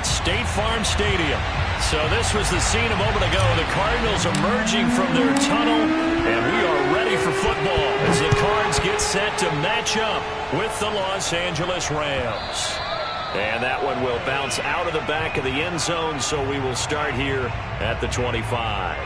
at State Farm Stadium. So this was the scene a moment ago. The Cardinals emerging from their tunnel, and we are ready for football as the Cards get set to match up with the Los Angeles Rams. And that one will bounce out of the back of the end zone, so we will start here at the 25.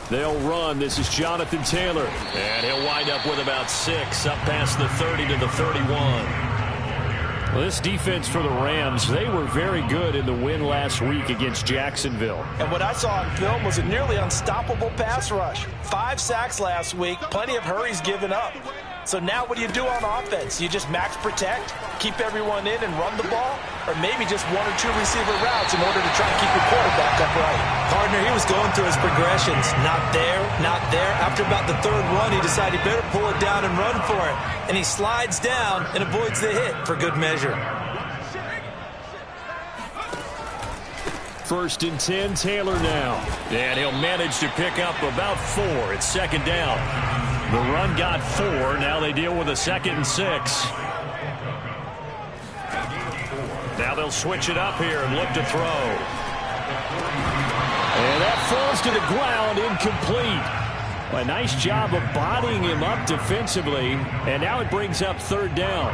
They'll run. This is Jonathan Taylor. And he'll wind up with about 6 up past the 30 to the 31. Well, this defense for the Rams, they were very good in the win last week against Jacksonville. And what I saw on film was a nearly unstoppable pass rush. 5 sacks last week, plenty of hurries given up. So now what do you do on offense? You just max protect, keep everyone in and run the ball, or maybe just 1 or 2 receiver routes in order to try and keep your quarterback upright. Partner, he was going through his progressions. Not there, not there. After about the 3rd one, he decided he better pull it down and run for it. And he slides down and avoids the hit for good measure. 1st and 10, Taylor now. And he'll manage to pick up about 4. It's 2nd down. The run got 4. Now they deal with a 2nd and 6. Now they'll switch it up here and look to throw. And that falls to the ground, incomplete. A nice job of bodying him up defensively. And now it brings up 3rd down.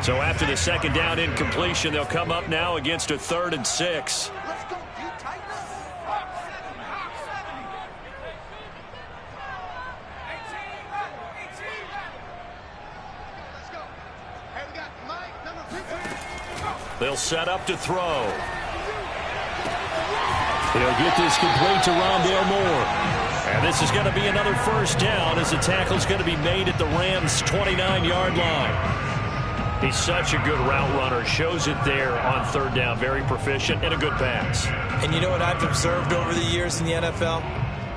So after the 2nd down incompletion, they'll come up now against a 3rd and 6. They'll set up to throw. He'll get this complete to Rondale Moore. And this is going to be another 1st down as the tackle's going to be made at the Rams' 29-yard line. He's such a good route runner. Shows it there on 3rd down. Very proficient and a good pass. And you know what I've observed over the years in the NFL?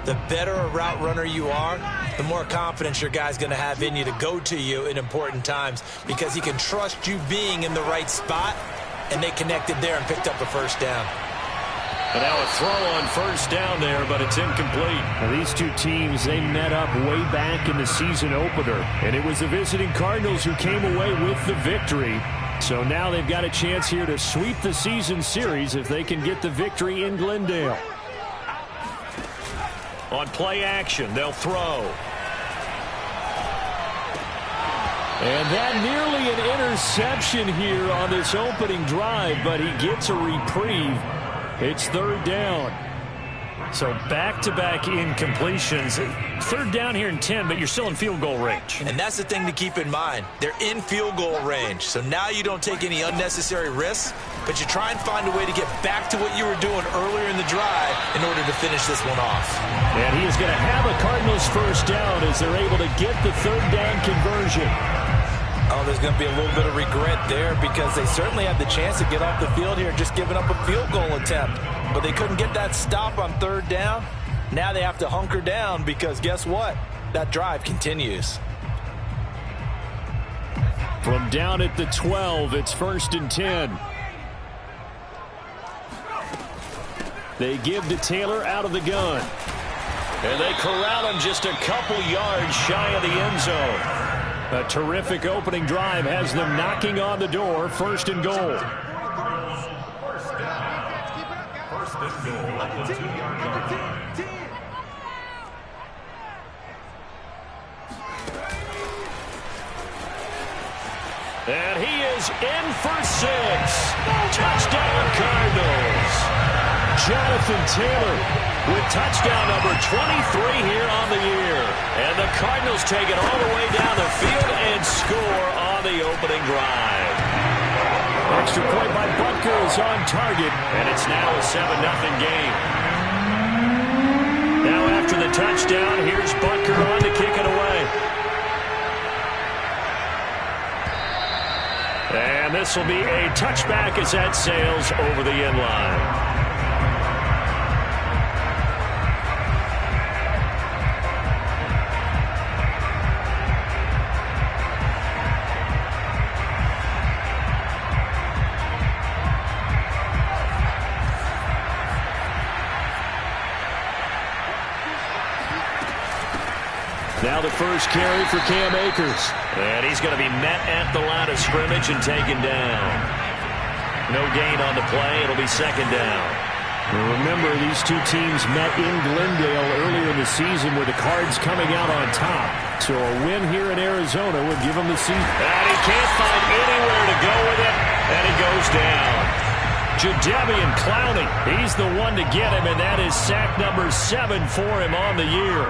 The better a route runner you are, the more confidence your guy's going to have in you to go to you in important times because he can trust you being in the right spot, and they connected there and picked up a 1st down. And now a throw on 1st down there, but it's incomplete. Now these two teams, they met up way back in the season opener, and it was the visiting Cardinals who came away with the victory. So now they've got a chance here to sweep the season series if they can get the victory in Glendale. On play action, they'll throw. And that nearly an interception here on this opening drive, but he gets a reprieve. It's 3rd down. So back-to-back incompletions. 3rd down here in 10, but you're still in field goal range. And that's the thing to keep in mind. They're in field goal range. So now you don't take any unnecessary risks, but you try and find a way to get back to what you were doing earlier in the drive in order to finish this one off. And he is going to have a Cardinals 1st down as they're able to get the 3rd down conversion. Oh, there's going to be a little bit of regret there because they certainly had the chance to get off the field here just giving up a field goal attempt. But they couldn't get that stop on 3rd down. Now they have to hunker down because guess what? That drive continues. From down at the 12, it's 1st and 10. They give to Taylor out of the gun. And they corral him just a couple yards shy of the end zone. A terrific opening drive has them knocking on the door. 1st and goal. And he is in for 6. Touchdown Cardinals. Jonathan Taylor with touchdown number 23 here on the year. And the Cardinals take it all the way down the field and score on the opening drive. Extra point by Butker is on target, and it's now a 7-0 game. Now after the touchdown, here's Butker on to kick it away. And this will be a touchback as that sails over the end line. Now the first carry for Cam Akers. And he's going to be met at the line of scrimmage and taken down. No gain on the play. It'll be second down. Well, remember, these two teams met in Glendale earlier in the season with the Cards coming out on top. So a win here in Arizona would give them the season. And he can't find anywhere to go with it. And he goes down. Jadeveon Clowney, he's the one to get him, and that is sack number 7 for him on the year.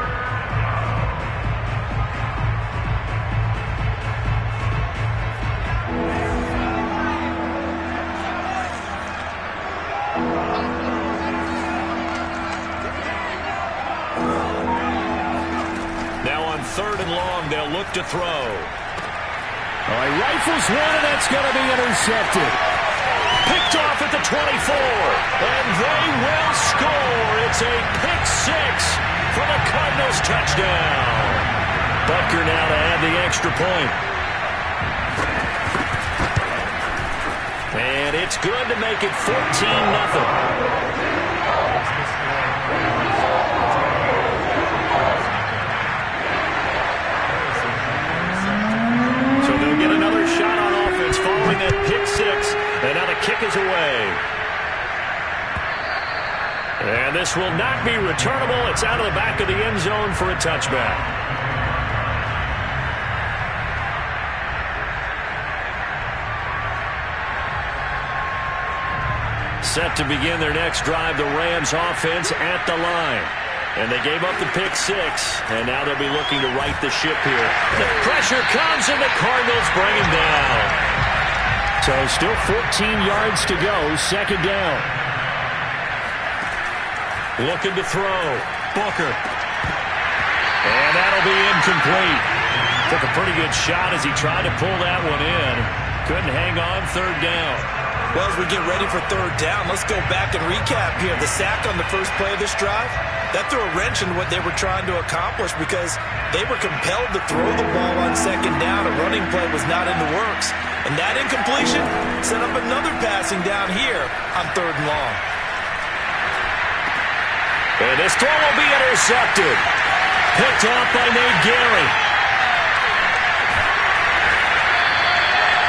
Third and long, they'll look to throw. All right, rifles one, and that's going to be intercepted. Picked off at the 24, and they will score. It's a pick six for the Cardinals touchdown. Butker now to add the extra point. And it's good to make it 14-0. Shot on offense following that pick six, and now the kick is away. And this will not be returnable. It's out of the back of the end zone for a touchback. Set to begin their next drive, the Rams offense at the line. And they gave up the pick six, and now they'll be looking to right the ship here. The pressure comes, and the Cardinals bring him down. So still 14 yards to go, second down. Looking to throw. Booker. And that'll be incomplete. Took a pretty good shot as he tried to pull that one in. Couldn't hang on, third down. Well, as we get ready for third down, let's go back and recap here. The sack on the first play of this drive, that threw a wrench in what they were trying to accomplish because they were compelled to throw the ball on second down. A running play was not in the works. And that incompletion set up another passing down here on third and long. And this throw will be intercepted. Picked off by Nate Gary.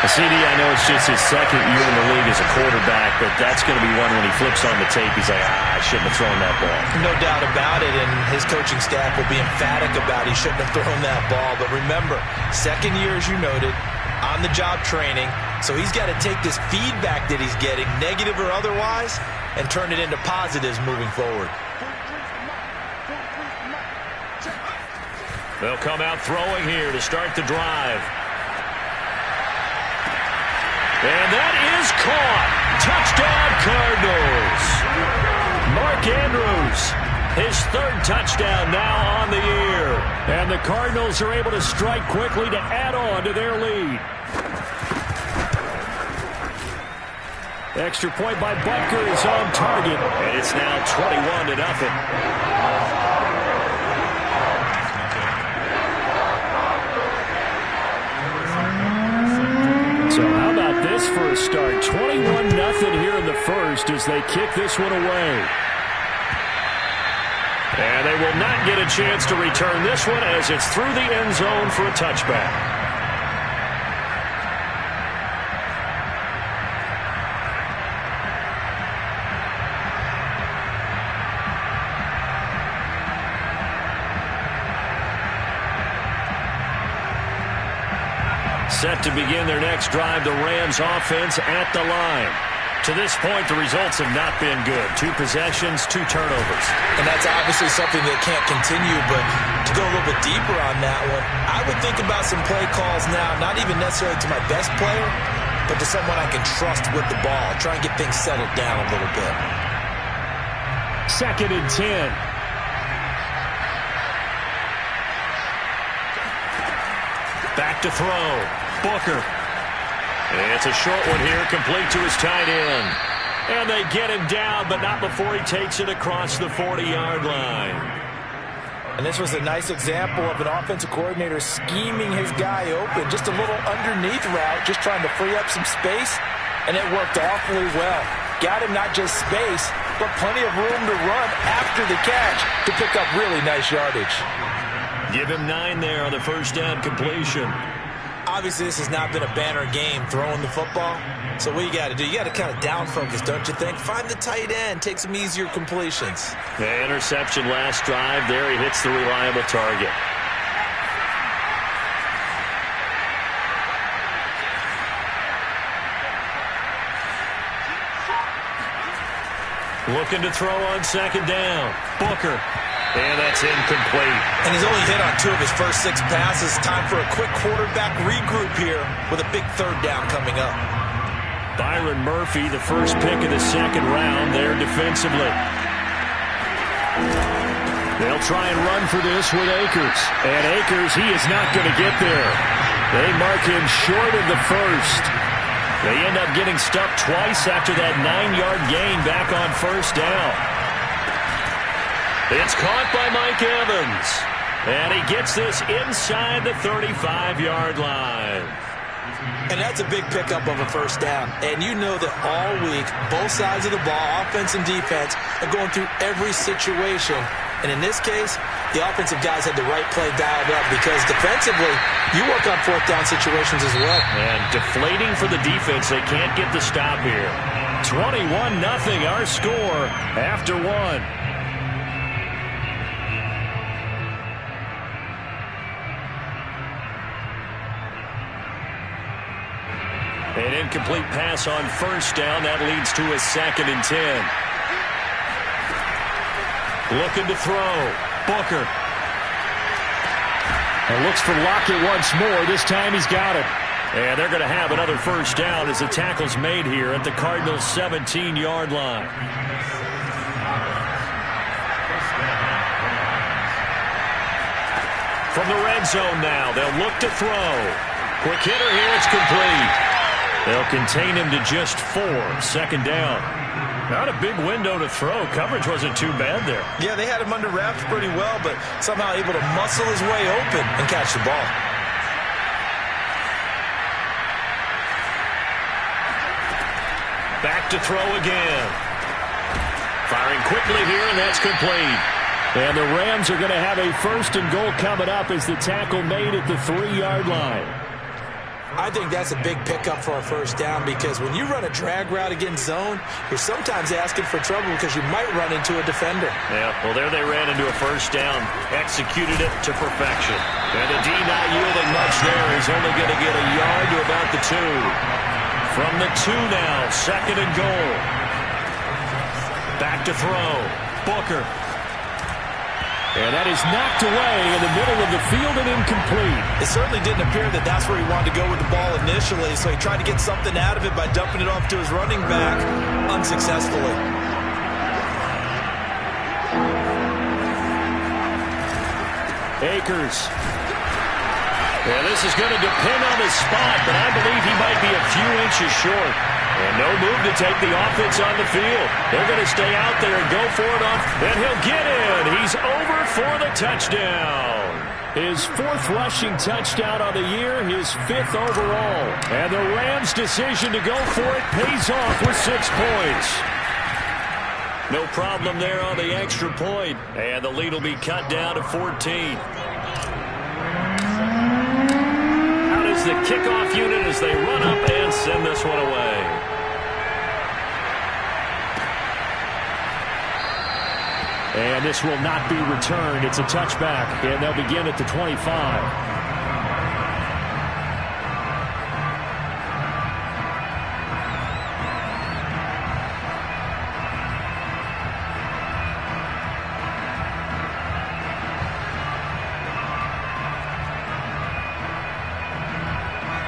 CD, I know it's just his second year in the league as a quarterback, but that's going to be one when he flips on the tape. He's like, I shouldn't have thrown that ball. No doubt about it, and his coaching staff will be emphatic about he shouldn't have thrown that ball. But remember, second year, as you noted, on-the-job training, so he's got to take this feedback that he's getting, negative or otherwise, and turn it into positives moving forward. They'll come out throwing here to start the drive. And that is caught. Touchdown, Cardinals. Mark Andrews, his third touchdown now on the year. And the Cardinals are able to strike quickly to add on to their lead. Extra point by Butker is on target. And it's now 21-0. So how about this for a start? 21-0 here in the first as they kick this one away. And they will not get a chance to return this one as it's through the end zone for a touchback. Set to begin their next drive, the Rams offense at the line. To this point, the results have not been good. 2 possessions, 2 turnovers. And that's obviously something that can't continue, but to go a little bit deeper on that one, I would think about some play calls now, not even necessarily to my best player, but to someone I can trust with the ball. Try and get things settled down a little bit. 2nd and 10. Back to throw. Booker. It's a short one here, complete to his tight end. And they get him down, but not before he takes it across the 40-yard line. And this was a nice example of an offensive coordinator scheming his guy open. Just a little underneath route, just trying to free up some space, and it worked awfully well. Got him not just space, but plenty of room to run after the catch to pick up really nice yardage. Give him 9 there on the first down completion. Obviously, this has not been a banner game throwing the football. So what you got to do, you got to kind of down focus, don't you think? Find the tight end, take some easier completions. The interception last drive. There he hits the reliable target. Looking to throw on 2nd down. Booker. And that's incomplete. And he's only hit on 2 of his first 6 passes. Time for a quick quarterback regroup here with a big 3rd down coming up. Byron Murphy, the first pick of the 2nd round there defensively. They'll try and run for this with Akers. And Akers, he is not going to get there. They mark him short of the first. They end up getting stuck twice after that 9-yard gain back on 1st down. It's caught by Mike Evans. And he gets this inside the 35-yard line. And that's a big pickup of a 1st down. And you know that all week, both sides of the ball, offense and defense, are going through every situation. And in this case, the offensive guys had the right play dialed up because defensively, you work on 4th down situations as well. And deflating for the defense. They can't get the stop here. 21-0 our score after 1. An incomplete pass on 1st down. That leads to a 2nd and 10. Looking to throw. Booker. And looks for Lockett once more. This time he's got it. And they're going to have another 1st down as the tackle's made here at the Cardinals' 17-yard line. From the red zone now, they'll look to throw. Quick hitter here, it's complete. They'll contain him to just 4. 2nd down. Not a big window to throw. Coverage wasn't too bad there. Yeah, they had him under wraps pretty well, but somehow able to muscle his way open and catch the ball. Back to throw again. Firing quickly here, and that's complete. And the Rams are going to have a 1st and goal coming up as the tackle made at the 3-yard line. I think that's a big pickup for a 1st down because when you run a drag route against zone, you're sometimes asking for trouble because you might run into a defender. Yeah, well, there they ran into a 1st down, executed it to perfection. And the D not yielding much there. He's only going to get a yard to about the 2. From the 2 now, 2nd and goal. Back to throw. Booker. And that is knocked away in the middle of the field and incomplete. It certainly didn't appear that that's where he wanted to go with the ball initially, so he tried to get something out of it by dumping it off to his running back unsuccessfully. Akers. Yeah, this is going to depend on the spot, but I believe he might be a few inches short. And no move to take the offense on the field. They're going to stay out there and go for it on. And he'll get in. He's over for the touchdown. His 4th rushing touchdown on the year, his 5th overall. And the Rams' decision to go for it pays off with 6 points. No problem there on the extra point. And the lead will be cut down to 14. Out is the kickoff unit as they run up and send this one away. And this will not be returned. It's a touchback, and they'll begin at the 25.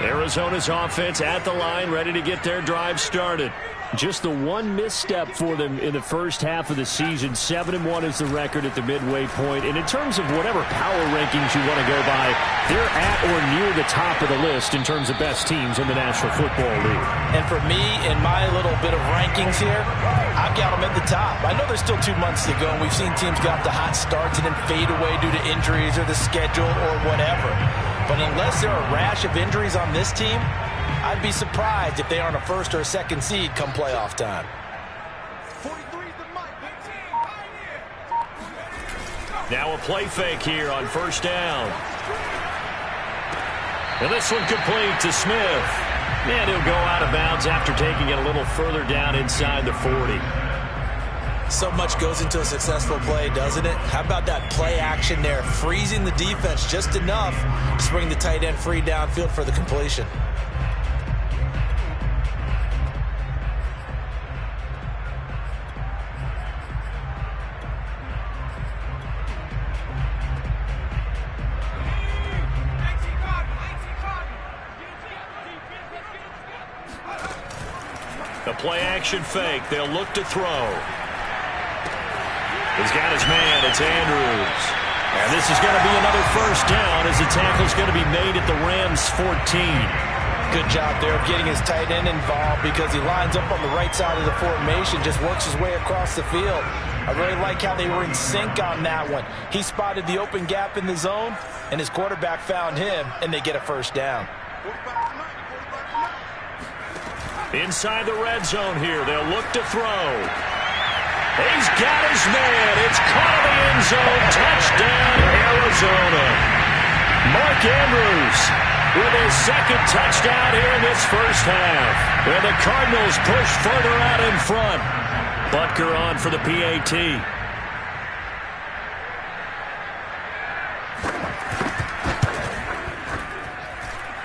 Arizona's offense at the line, ready to get their drive started. Just the one misstep for them in the first half of the season. 7-1 is the record at the midway point. And in terms of whatever power rankings you want to go by, they're at or near the top of the list in terms of best teams in the National Football League. And for me, in my little bit of rankings here, I've got them at the top. I know there's still 2 months to go, and we've seen teams get off to hot starts and then fade away due to injuries or the schedule or whatever. But unless there are a rash of injuries on this team, I'd be surprised if they aren't a first or a second seed come playoff time. Now a play fake here on first down. And this one complete to Smith. And he'll go out of bounds after taking it a little further down inside the 40. So much goes into a successful play, doesn't it? How about that play action there, freezing the defense just enough to bring the tight end free downfield for the completion. The play action fake. They'll look to throw. He's got his man. It's Andrews. And this is going to be another first down as the tackle's going to be made at the Rams 14. Good job there of getting his tight end involved because he lines up on the right side of the formation, just works his way across the field. I really like how they were in sync on that one. He spotted the open gap in the zone, and his quarterback found him, and they get a first down. Inside the red zone here, they'll look to throw. He's got his man. It's caught in the end zone. Touchdown, Arizona. Mark Andrews with his second touchdown here in this first half. And the Cardinals push further out in front. Butker on for the PAT.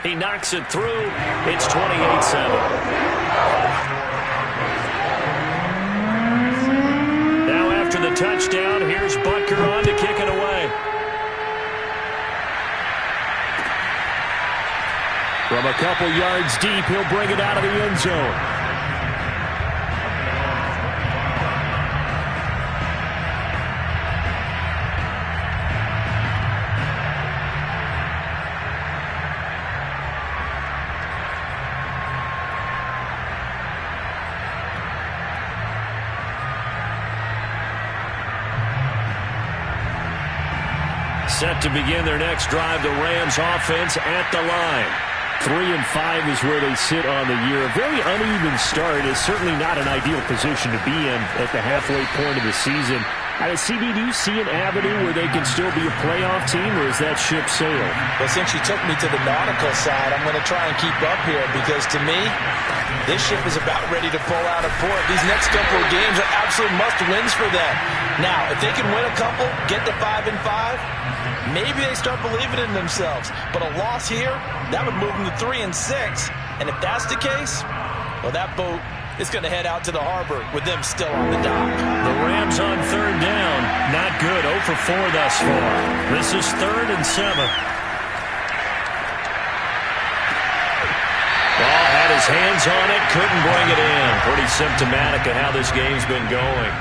He knocks it through. It's 28-7. The touchdown. Here's Butker on to kick it away. From a couple yards deep, he'll bring it out of the end zone. Set to begin their next drive, the Rams offense at the line. 3-5 is where they sit on the year. A very uneven start is certainly not an ideal position to be in at the halfway point of the season. CB, do you see an avenue where they can still be a playoff team, or is that ship sailed? Well, since you took me to the nautical side, I'm going to try and keep up here because, to me, this ship is about ready to pull out of port. These next couple of games are absolute must-wins for them. Now, if they can win a couple, get to 5-5, maybe they start believing in themselves. But a loss here, that would move them to 3-6. And if that's the case, well, that boat is going to head out to the harbor with them still on the dock. The Rams on third down. Not good. 0 for 4 thus far. This is 3rd and 7. Ball had his hands on it. Couldn't bring it in. Pretty symptomatic of how this game's been going.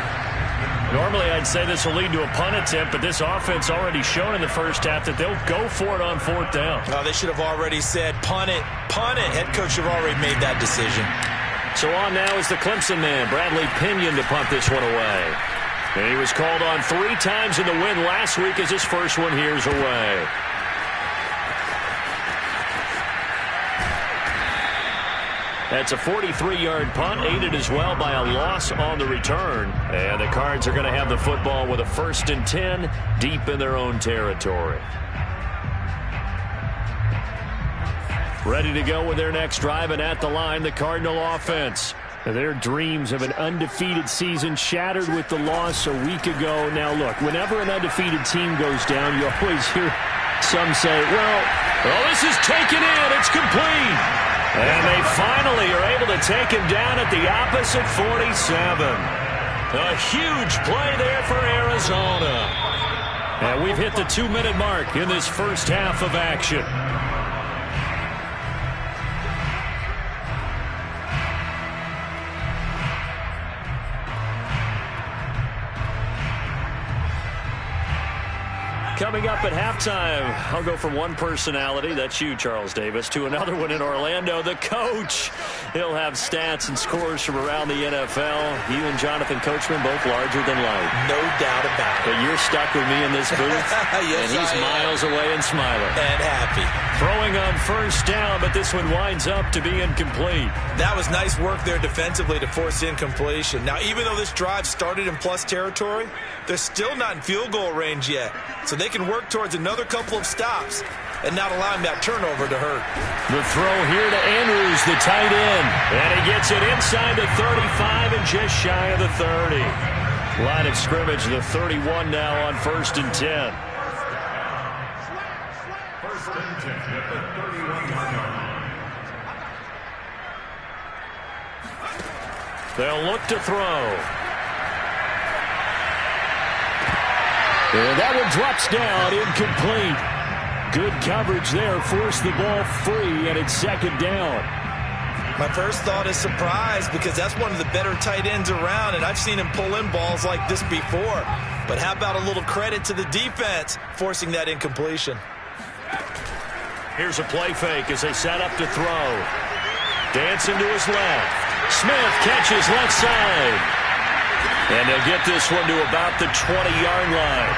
Normally, I'd say this will lead to a punt attempt, but this offense already shown in the first half that they'll go for it on 4th down. Oh, they should have already said, punt it, punt it. Head coach should have already made that decision. So on now is the Clemson man, Bradley Pinion, to punt this one away. And he was called on 3 times in the win last week as his first one here's away. That's a 43-yard punt, aided as well by a loss on the return. And the Cards are going to have the football with a 1st and 10 deep in their own territory. Ready to go with their next drive, and at the line, the Cardinal offense. Their dreams of an undefeated season shattered with the loss a week ago. Now, look, whenever an undefeated team goes down, you always hear some say, well, this is taken in. It's complete. And they finally are able to take him down at the opposite 47. A huge play there for Arizona. And we've hit the 2-minute mark in this first half of action. Coming up at halftime, I'll go from one personality, that's you, Charles Davis, to another one in Orlando, the coach. He'll have stats and scores from around the NFL. You and Jonathan Coachman, both larger than life. No doubt about it. But you're stuck with me in this booth, yes, and he's miles away and smiling. And happy. Throwing on first down, but this one winds up to be incomplete. That was nice work there defensively to force incompletion. Now, even though this drive started in plus territory, they're still not in field goal range yet. So they can work towards another couple of stops and not allowing that turnover to hurt. The throw here to Andrews, the tight end. And he gets it inside the 35 and just shy of the 30. Line of scrimmage, the 31 now on 1st and 10. They'll look to throw. And that one drops down, incomplete. Good coverage there, forced the ball free, and it's 2nd down. My first thought is surprise because that's one of the better tight ends around, and I've seen him pull in balls like this before. But how about a little credit to the defense forcing that incompletion? Here's a play fake as they set up to throw. Dancing to his left. Smith catches left side. And they'll get this one to about the 20-yard line.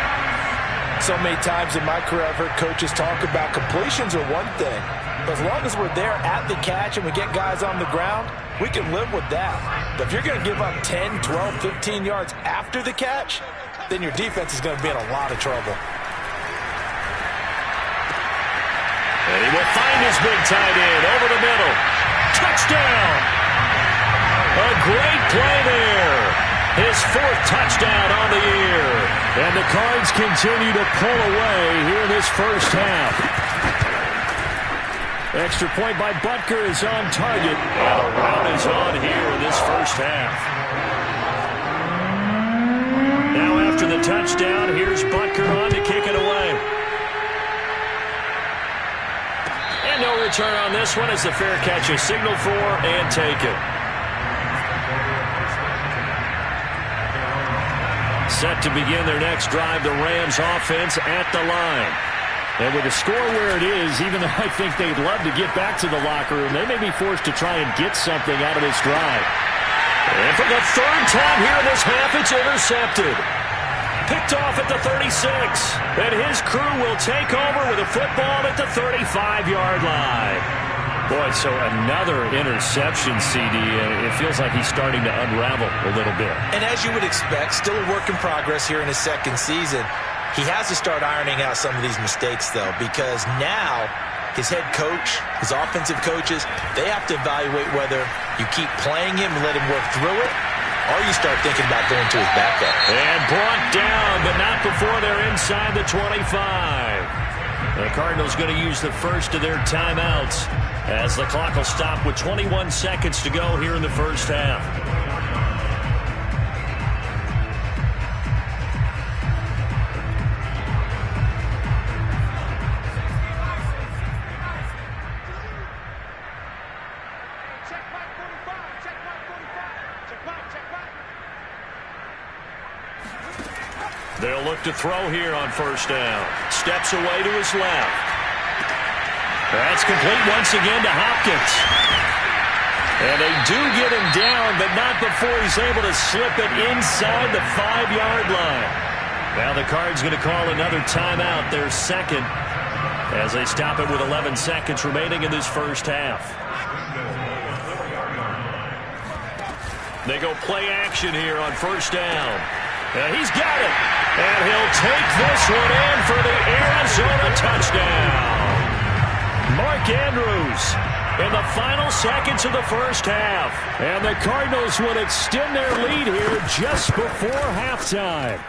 So many times in my career I've heard coaches talk about completions are one thing. But as long as we're there at the catch and we get guys on the ground, we can live with that. But if you're going to give up 10, 12, 15 yards after the catch, then your defense is going to be in a lot of trouble. And he will find his big tight end over the middle. Touchdown! A great play there. His 4th touchdown on the year. And the Cards continue to pull away here in this first half. Extra point by Butker is on target. And a rout is on here in this first half. Now after the touchdown, here's Butker on to kick it away. And no return on this one as the fair catch is signaled for and taken. Set to begin their next drive, the Rams offense at the line. And with the score where it is, even though I think they'd love to get back to the locker room, they may be forced to try and get something out of this drive. And for the 3rd time here in this half, it's intercepted. Picked off at the 36. And his crew will take over with a football at the 35-yard line. Boy, so another interception, CD. It feels like he's starting to unravel a little bit. And as you would expect, still a work in progress here in his 2nd season. He has to start ironing out some of these mistakes, though, because now his head coach, his offensive coaches, they have to evaluate whether you keep playing him and let him work through it, or you start thinking about going to his backup. And brought down, but not before they're inside the 25. The Cardinals going to use the first of their timeouts as the clock will stop with 21 seconds to go here in the first half. They'll look to throw here on 1st down. Steps away to his left. That's complete once again to Hopkins. And they do get him down, but not before he's able to slip it inside the 5-yard line. Now the Cards going to call another timeout, their 2nd, as they stop it with 11 seconds remaining in this first half. They go play action here on 1st down. And he's got it. And he'll take this one in for the Arizona touchdown. Mark Andrews in the final seconds of the first half. And the Cardinals would extend their lead here just before halftime.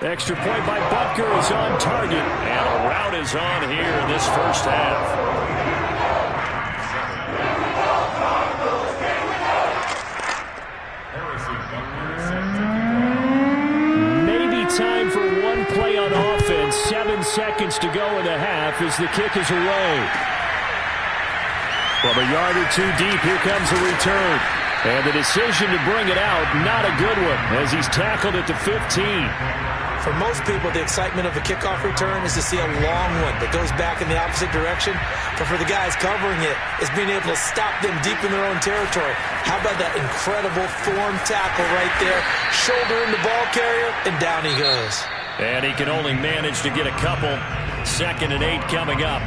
Extra point by Butker is on target. And a rout is on here in this first half. Time for one play on offense. 7 seconds to go in the half as the kick is away. From a yard or 2 deep, here comes a return. And the decision to bring it out, not a good one, as he's tackled at the 15. For most people, the excitement of a kickoff return is to see a long one that goes back in the opposite direction. But for the guys covering it, it's being able to stop them deep in their own territory. How about that incredible form tackle right there? Shoulder in the ball carrier, and down he goes. And he can only manage to get a couple. 2nd and 8 coming up.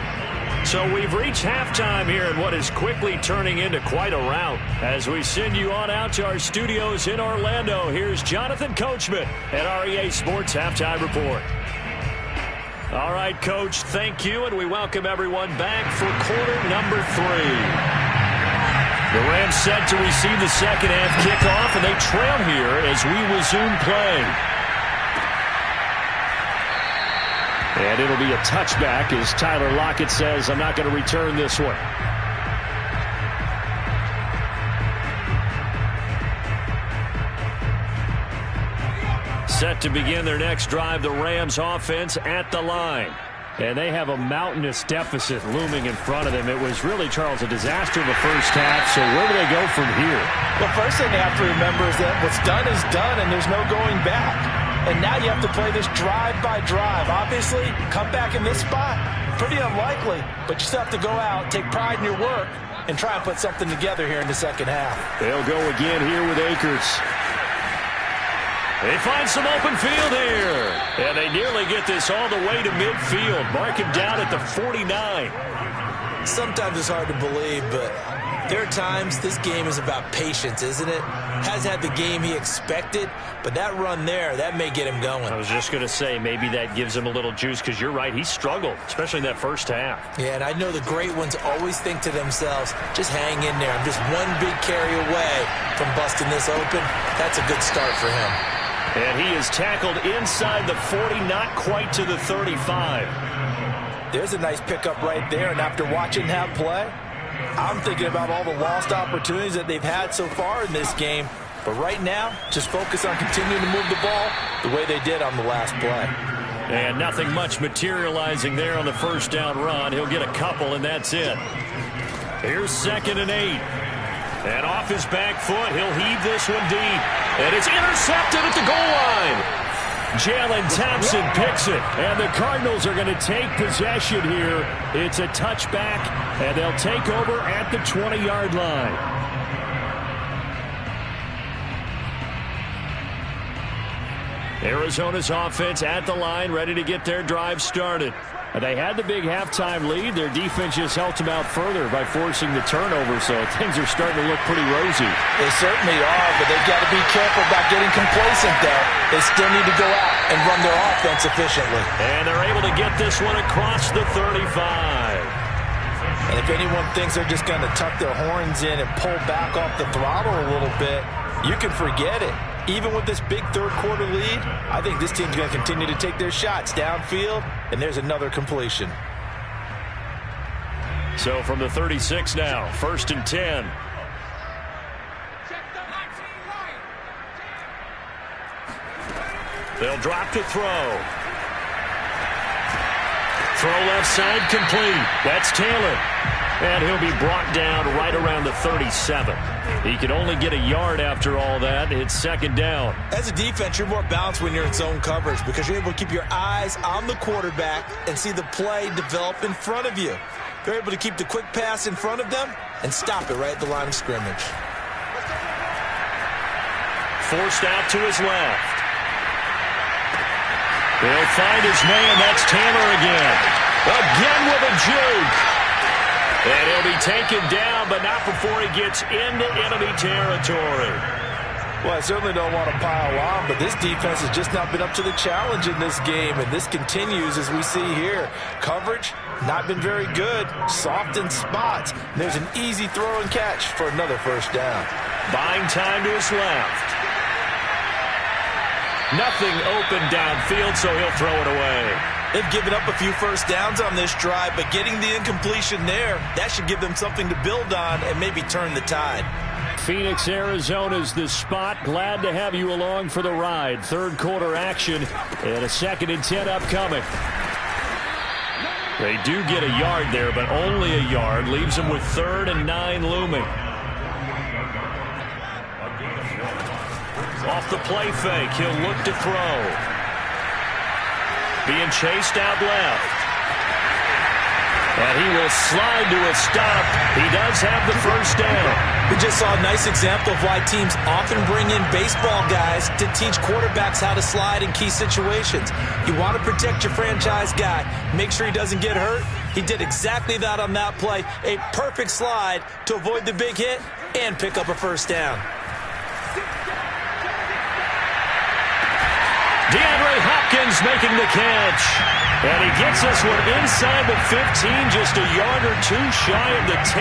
So we've reached halftime here in what is quickly turning into quite a rout. As we send you on out to our studios in Orlando, here's Jonathan Coachman at REA Sports Halftime Report. All right, Coach, thank you, and we welcome everyone back for quarter number 3. The Rams set to receive the second half kickoff, and they trail here as we resume play. And it'll be a touchback as Tyler Lockett says, I'm not going to return this one. Set to begin their next drive, the Rams offense at the line. And they have a mountainous deficit looming in front of them. It was really, Charles, a disaster in the first half. So where do they go from here? The first thing they have to remember is that what's done is done, and there's no going back. And now you have to play this drive by drive. Obviously, come back in this spot, pretty unlikely. But you still have to go out, take pride in your work, and try and put something together here in the second half. They'll go again here with Akers. They find some open field here. And they nearly get this all the way to midfield. Mark him down at the 49. Sometimes it's hard to believe, but there are times this game is about patience, isn't it? Has had the game he expected, but that run there, that may get him going. I was just going to say, maybe that gives him a little juice, because you're right, he struggled, especially in that first half. Yeah, and I know the great ones always think to themselves, just hang in there. I'm just one big carry away from busting this open. That's a good start for him. And he is tackled inside the 40, not quite to the 35. There's a nice pickup right there, and after watching that play, I'm thinking about all the lost opportunities that they've had so far in this game. But right now, just focus on continuing to move the ball the way they did on the last play. And nothing much materializing there on the first down run. He'll get a couple, and that's it. Here's 2nd and 8. And off his back foot, he'll heave this one deep. And it's intercepted at the goal line. Jalen Thompson picks it, and the Cardinals are going to take possession here. It's a touchback, and they'll take over at the 20-yard line. Arizona's offense at the line, ready to get their drive started. They had the big halftime lead. Their defense just helped them out further by forcing the turnover, so things are starting to look pretty rosy. They certainly are, but they've got to be careful about getting complacent there. They still need to go out and run their offense efficiently. And they're able to get this one across the 35. And if anyone thinks they're just going to tuck their horns in and pull back off the throttle a little bit, you can forget it. Even with this big third-quarter lead, I think this team's going to continue to take their shots downfield, and there's another completion. So from the 36 now, 1st and 10. They'll drop to throw. Throw left side complete. That's Taylor. And he'll be brought down right around the 37. He can only get a yard after all that. It's 2nd down. As a defense, you're more balanced when you're in zone coverage because you're able to keep your eyes on the quarterback and see the play develop in front of you. They're able to keep the quick pass in front of them and stop it right at the line of scrimmage. Forced out to his left. They'll find his man. That's Taylor again. Again with a juke. And he'll be taken down, but not before he gets into enemy territory. Well, I certainly don't want to pile on, but this defense has just not been up to the challenge in this game, and this continues as we see here. Coverage, not been very good. Soft in spots. And there's an easy throw and catch for another first down. Buying time to his left. Nothing open downfield, so he'll throw it away. They've given up a few first downs on this drive, but getting the incompletion there, that should give them something to build on and maybe turn the tide. Phoenix, Arizona's the spot. Glad to have you along for the ride. Third quarter action and a 2nd and 10 upcoming. They do get a yard there, but only a yard. Leaves them with 3rd and 9 looming. Off the play fake, he'll look to throw. being chased out left. And he will slide to a stop. He does have the first down. We just saw a nice example of why teams often bring in baseball guys to teach quarterbacks how to slide in key situations. You want to protect your franchise guy. Make sure he doesn't get hurt. He did exactly that on that play. A perfect slide to avoid the big hit and pick up a first down. DeAndre Hopkins making the catch. And he gets this one inside the 15, just a yard or two shy of the 10.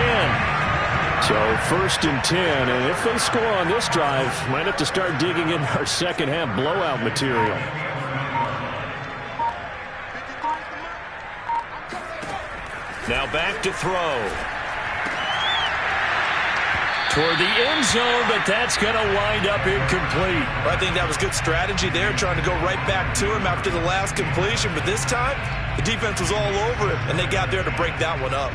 So 1st and 10, and if they score on this drive, might have to start digging in our second half blowout material. Now back to throw. Toward the end zone, but that's going to wind up incomplete. Well, I think that was good strategy there, trying to go right back to him after the last completion. But this time, the defense was all over him, and they got there to break that one up.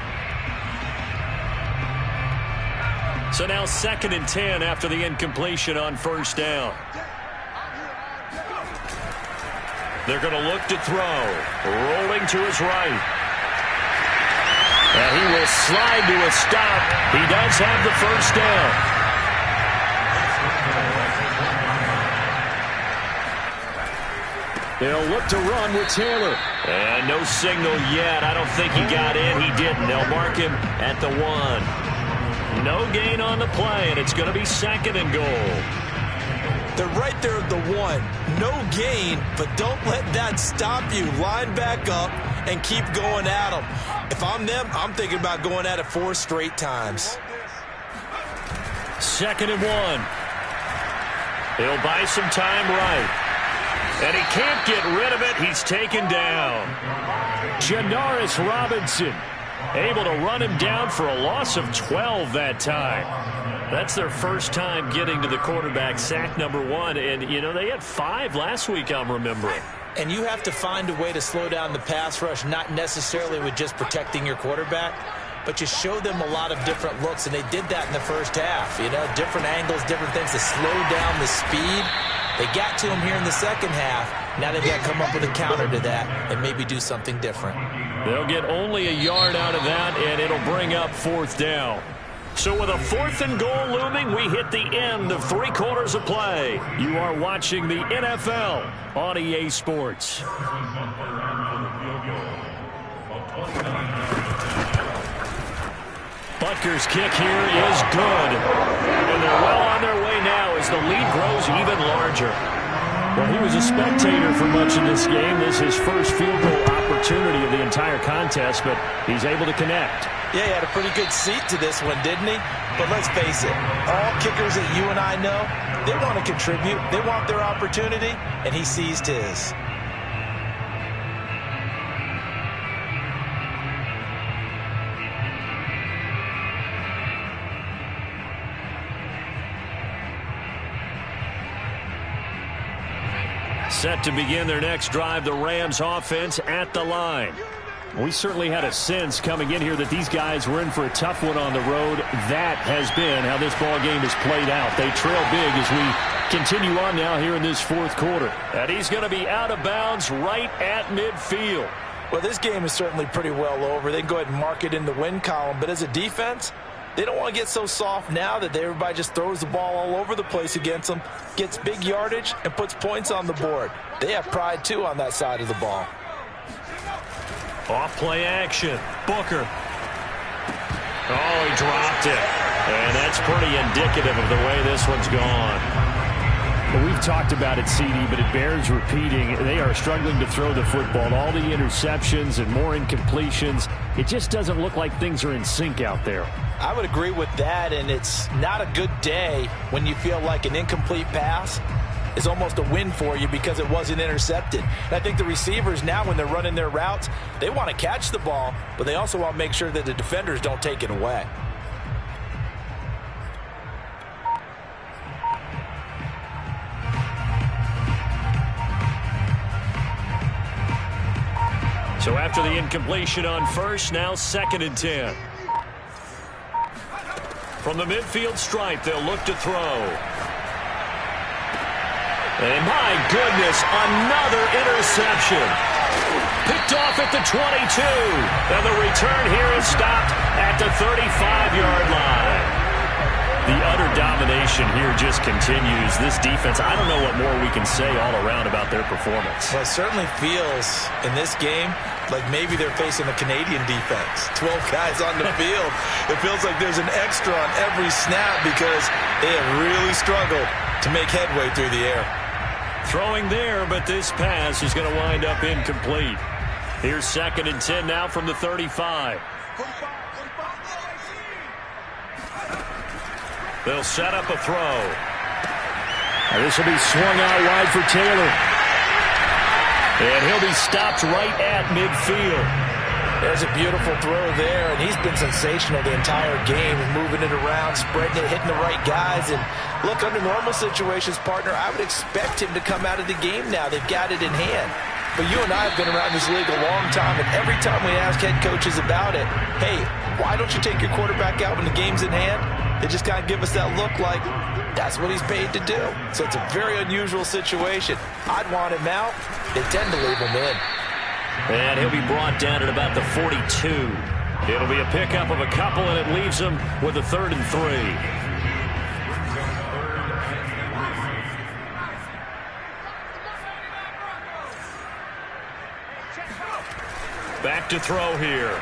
So now 2nd and 10 after the incompletion on first down. They're going to look to throw. Rolling to his right. And he will slide to a stop. He does have the first down. They'll look to run with Taylor. And no signal yet. I don't think he got in. He didn't. They'll mark him at the 1. No gain on the play, and it's going to be 2nd and goal. They're right there at the 1. No gain, but don't let that stop you. Line back up and keep going at them. If I'm them, I'm thinking about going at it 4 straight times. 2nd and 1. He'll buy some time right. And he can't get rid of it. He's taken down. Janaris Robinson able to run him down for a loss of 12 that time. That's their first time getting to the quarterback, sack number 1. And, you know, they had 5 last week, I'm remembering. And you have to find a way to slow down the pass rush, not necessarily with just protecting your quarterback, but you show them a lot of different looks, and they did that in the first half. You know, different angles, different things to slow down the speed. They got to him here in the second half. Now they've got to come up with a counter to that and maybe do something different. They'll get only a yard out of that, and it'll bring up 4th down. So with a 4th and goal looming, we hit the end of 3 quarters of play. You are watching the NFL on EA Sports. Butker's kick here is good. And they're well on their way now as the lead grows even larger. Well, he was a spectator for much of this game. This is his first field goal opportunity of the entire contest, but he's able to connect. Yeah, he had a pretty good seat to this one, didn't he? But let's face it, all kickers that you and I know, they want to contribute. They want their opportunity, and he seized his. Set to begin their next drive, the Rams offense at the line. We certainly had a sense coming in here that these guys were in for a tough one on the road. That has been how this ball game has played out. They trail big as we continue on now here in this 4th quarter. And he's going to be out of bounds right at midfield. Well, this game is certainly pretty well over. They can go ahead and mark it in the win column. But as a defense, they don't want to get so soft now that everybody just throws the ball all over the place against them, gets big yardage, and puts points on the board. They have pride, too, on that side of the ball. Off play action. Booker. Oh, he dropped it. And that's pretty indicative of the way this one's gone. Well, we've talked about it, CD, but it bears repeating. They are struggling to throw the football. All the interceptions and more incompletions. It just doesn't look like things are in sync out there. I would agree with that, and it's not a good day when you feel like an incomplete pass is almost a win for you because it wasn't intercepted. And I think the receivers now, when they're running their routes, they want to catch the ball, but they also want to make sure that the defenders don't take it away. So after the incompletion on first, now 2nd and 10. From the midfield stripe, they'll look to throw. And my goodness, another interception. picked off at the 22. And the return here is stopped at the 35-yard line. The utter domination here just continues. This defense, I don't know what more we can say all around about their performance. Well, it certainly feels in this game like maybe they're facing a Canadian defense. 12 guys on the field. It feels like there's an extra on every snap because they have really struggled to make headway through the air. Throwing there, but this pass is going to wind up incomplete. Here's 2nd and 10 now from the 35. They'll set up a throw. This will be swung out wide for Taylor. And he'll be stopped right at midfield. There's a beautiful throw there, and he's been sensational the entire game and moving it around, spreading it, hitting the right guys. And look, under normal situations, partner, I would expect him to come out of the game now. They've got it in hand. But you and I have been around this league a long time, and every time we ask head coaches about it, hey, why don't you take your quarterback out when the game's in hand? They just kind of give us that look like that's what he's paid to do. So it's a very unusual situation. I'd want him out. They tend to leave him in. And he'll be brought down at about the 42. It'll be a pickup of a couple, and it leaves him with a 3rd and 3. Back to throw here.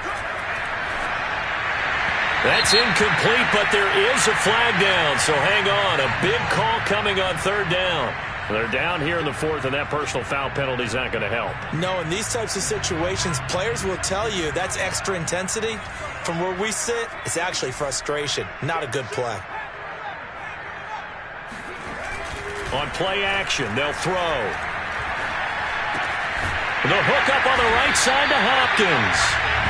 That's incomplete, but there is a flag down, so hang on. A big call coming on 3rd down. They're down here in the 4th, and that personal foul penalty is not going to help. No, in these types of situations, players will tell you that's extra intensity. From where we sit, it's actually frustration, not a good play. On play action, they'll throw. The hook up on the right side to Hopkins.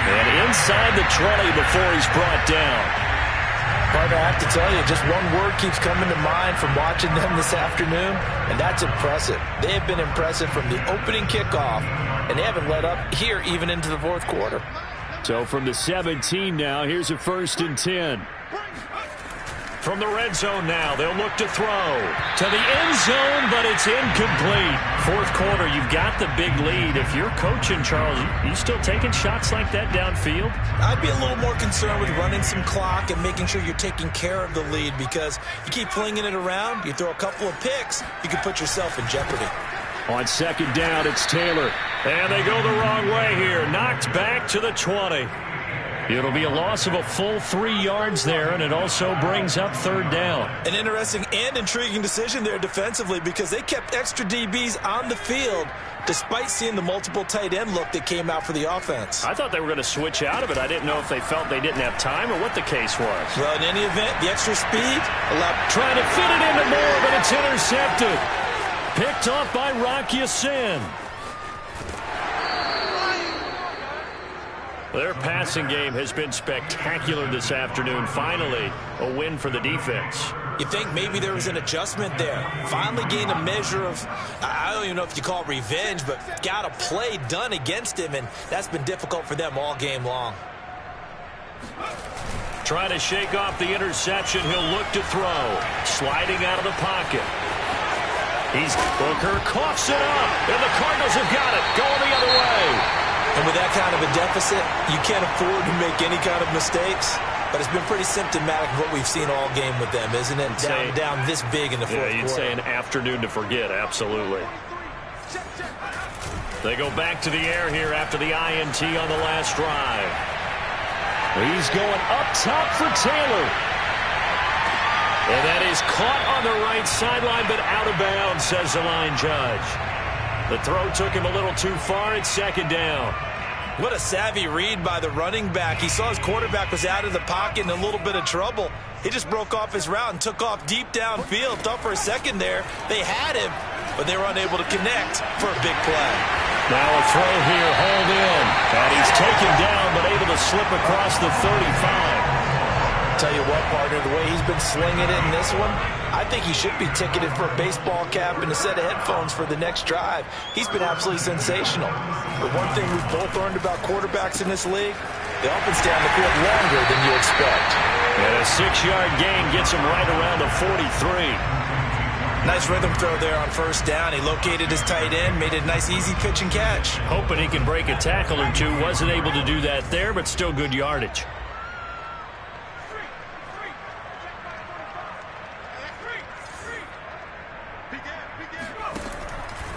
And inside the 20 before he's brought down. Partner, I have to tell you, just one word keeps coming to mind from watching them this afternoon, and that's impressive. They have been impressive from the opening kickoff, and they haven't let up here even into the 4th quarter. So from the 17 now, here's a 1st and 10. From the red zone now, they'll look to throw to the end zone, but it's incomplete. 4th quarter, you've got the big lead. If you're coaching, Charles, you still taking shots like that downfield? I'd be a little more concerned with running some clock and making sure you're taking care of the lead, because you keep flinging it around, you throw a couple of picks, you can put yourself in jeopardy. On 2nd down, it's Taylor. And they go the wrong way here. Knocked back to the 20. It'll be a loss of a full 3 yards there, and it also brings up 3rd down. An interesting and intriguing decision there defensively, because they kept extra DBs on the field despite seeing the multiple tight end look that came out for the offense. I thought they were going to switch out of it. I didn't know if they felt they didn't have time or what the case was. Well, in any event, the extra speed allowed... Trying to fit it into Moore, but it's intercepted. Picked off by Rock Ya-Sin. Their passing game has been spectacular this afternoon. Finally, a win for the defense. You think maybe there was an adjustment there. Finally gained a measure of, I don't even know if you call it revenge, but got a play done against him, and that's been difficult for them all game long. Trying to shake off the interception. He'll look to throw. Sliding out of the pocket. Booker coughs it up, and the Cardinals have got it. Going the other way. And with that kind of a deficit, you can't afford to make any kind of mistakes. But it's been pretty symptomatic of what we've seen all game with them, isn't it? Down this big in the 4th quarter. You'd say an afternoon to forget, absolutely. They go back to the air here after the INT on the last drive. He's going up top for Taylor. And that is caught on the right sideline, but out of bounds, says the line judge. The throw took him a little too far. It's 2nd down. What a savvy read by the running back. He saw his quarterback was out of the pocket in a little bit of trouble. He just broke off his route and took off deep downfield. Thought for a second there they had him, but they were unable to connect for a big play. Now a throw here, hauled in. And he's taken down, but able to slip across the 35. Tell you what, partner, the way he's been slinging it in this one, I think he should be ticketed for a baseball cap and a set of headphones for the next drive. He's been absolutely sensational. But one thing we've both learned about quarterbacks in this league, they often stay on the field longer than you expect. And a 6-yard gain gets him right around the 43. Nice rhythm throw there on first down. He located his tight end, made it a nice easy pitch and catch. Hoping he can break a tackle or two. Wasn't able to do that there, but still good yardage.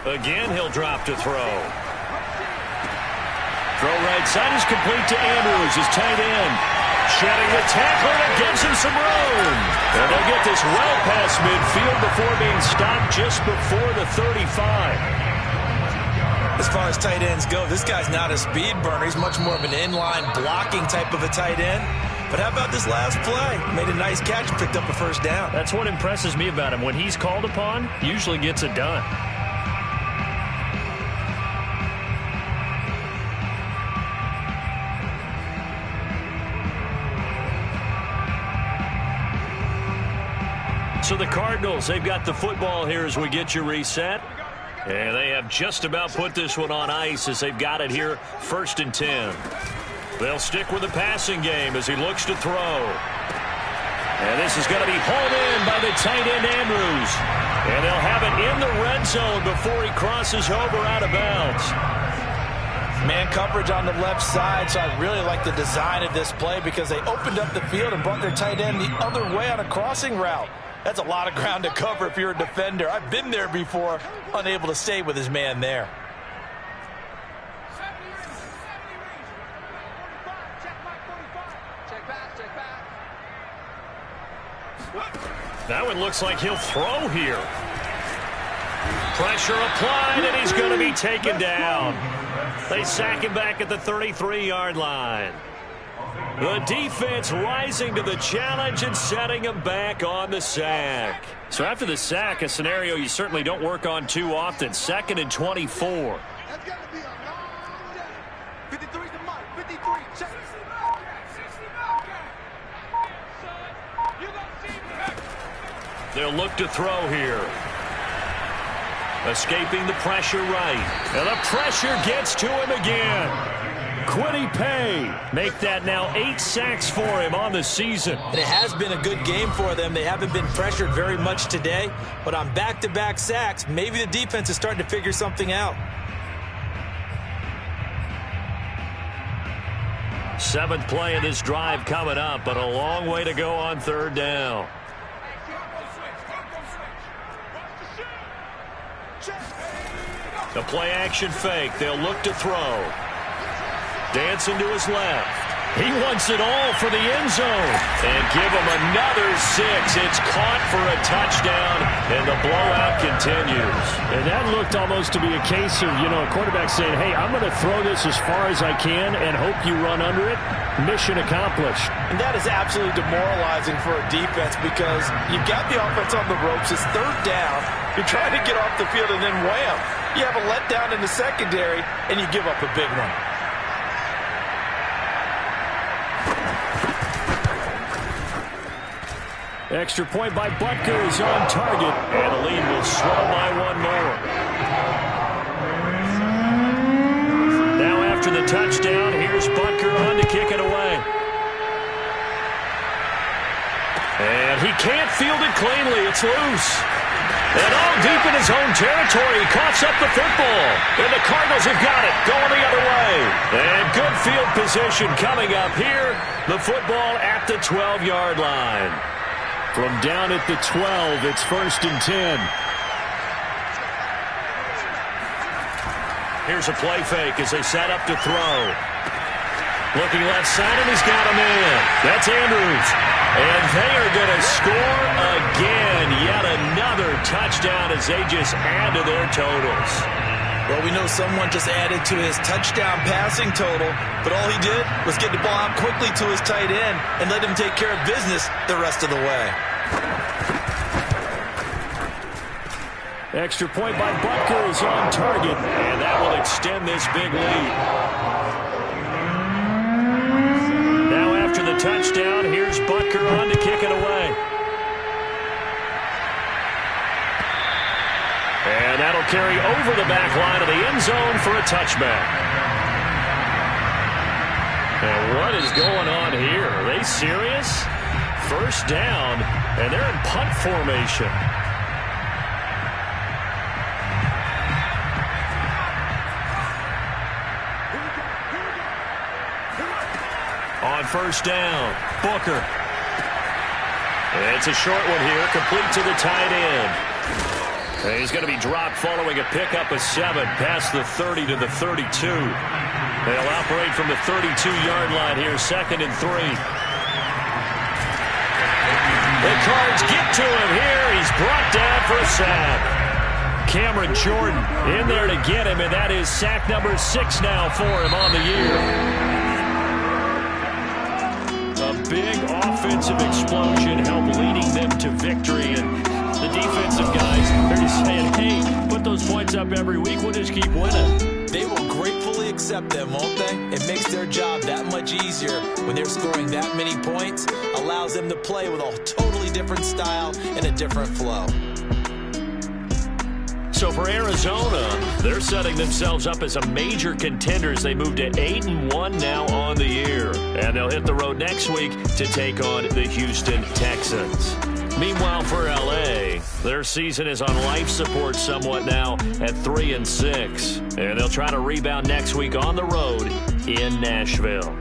Again, he'll drop to throw. Throw right side is complete to Andrews, his tight end. Shedding the tackler that gives him some room. And they'll get this well past midfield before being stopped just before the 35. As far as tight ends go, this guy's not a speed burner. He's much more of an inline blocking type of a tight end. But how about this last play? Made a nice catch and picked up a first down. That's what impresses me about him. When he's called upon, usually gets it done. So the Cardinals, they've got the football here as we get you reset. And they have just about put this one on ice as they've got it here, 1st and 10. They'll stick with the passing game as he looks to throw. And this is going to be hauled in by the tight end Andrews. And they'll have it in the red zone before he crosses over out of bounds. Man coverage on the left side, so I really like the design of this play because they opened up the field and brought their tight end the other way on a crossing route. That's a lot of ground to cover if you're a defender. I've been there before, unable to stay with his man there. That one looks like he'll throw here. Pressure applied, and he's going to be taken down. They sack him back at the 33-yard line. The defense rising to the challenge and setting him back on the sack. So after the sack, a scenario you certainly don't work on too often. 2nd and 24. They'll look to throw here. Escaping the pressure right. And the pressure gets to him again. Kwity Paye make that now 8 sacks for him on the season. And it has been a good game for them. They haven't been pressured very much today, but on back-to-back sacks, maybe the defense is starting to figure something out. 7th play of this drive coming up, but a long way to go on 3rd down. The play-action fake. They'll look to throw. Dancing to his left. He wants it all for the end zone. And give him another 6. It's caught for a touchdown, and the blowout continues. And that looked almost to be a case of, a quarterback saying, hey, I'm going to throw this as far as I can and hope you run under it. Mission accomplished. And that is absolutely demoralizing for a defense because you've got the offense on the ropes. It's 3rd down. You're trying to get off the field, and then wham, you have a letdown in the secondary, and you give up a big one. Extra point by Butker is on target, and the lead will swell by 1 more. Now after the touchdown, here's Butker on to kick it away. And he can't field it cleanly. It's loose. And all deep in his own territory, he coughs up the football. And the Cardinals have got it, going the other way. And good field position coming up here. The football at the 12-yard line. From down at the 12, it's 1st and 10. Here's a play fake as they set up to throw. Looking left side, and he's got a man. That's Andrews. And they are going to score again. Yet another touchdown as they just add to their totals. Well, we know someone just added to his touchdown passing total, but all he did was get the ball out quickly to his tight end and let him take care of business the rest of the way. Extra point by Butker is on target, and that will extend this big lead. Now after the touchdown, here's Butker on to kick it away. And that'll carry over the back line of the end zone for a touchback. And what is going on here? Are they serious? 1st down, and they're in punt formation. On first down, Booker. It's a short one here, complete to the tight end. And he's going to be dropped following a pickup of 7 past the 30 to the 32. They'll operate from the 32-yard line here, 2nd and 3. The Cards get to him here. He's brought down for a sack. Cameron Jordan in there to get him, and that is sack number 6 now for him on the year. A big offensive explosion helped leading them to victory, and the defensive guys are just saying, hey, put those points up every week, we'll just keep winning. They will gratefully accept them, won't they? It makes their job that much easier when they're scoring that many points, allows them to play with a totally different style and a different flow. So for Arizona, they're setting themselves up as a major contender as they move to 8-1 now on the year. And they'll hit the road next week to take on the Houston Texans. Meanwhile, for L.A., their season is on life support somewhat now at 3-6. And they'll try to rebound next week on the road in Nashville.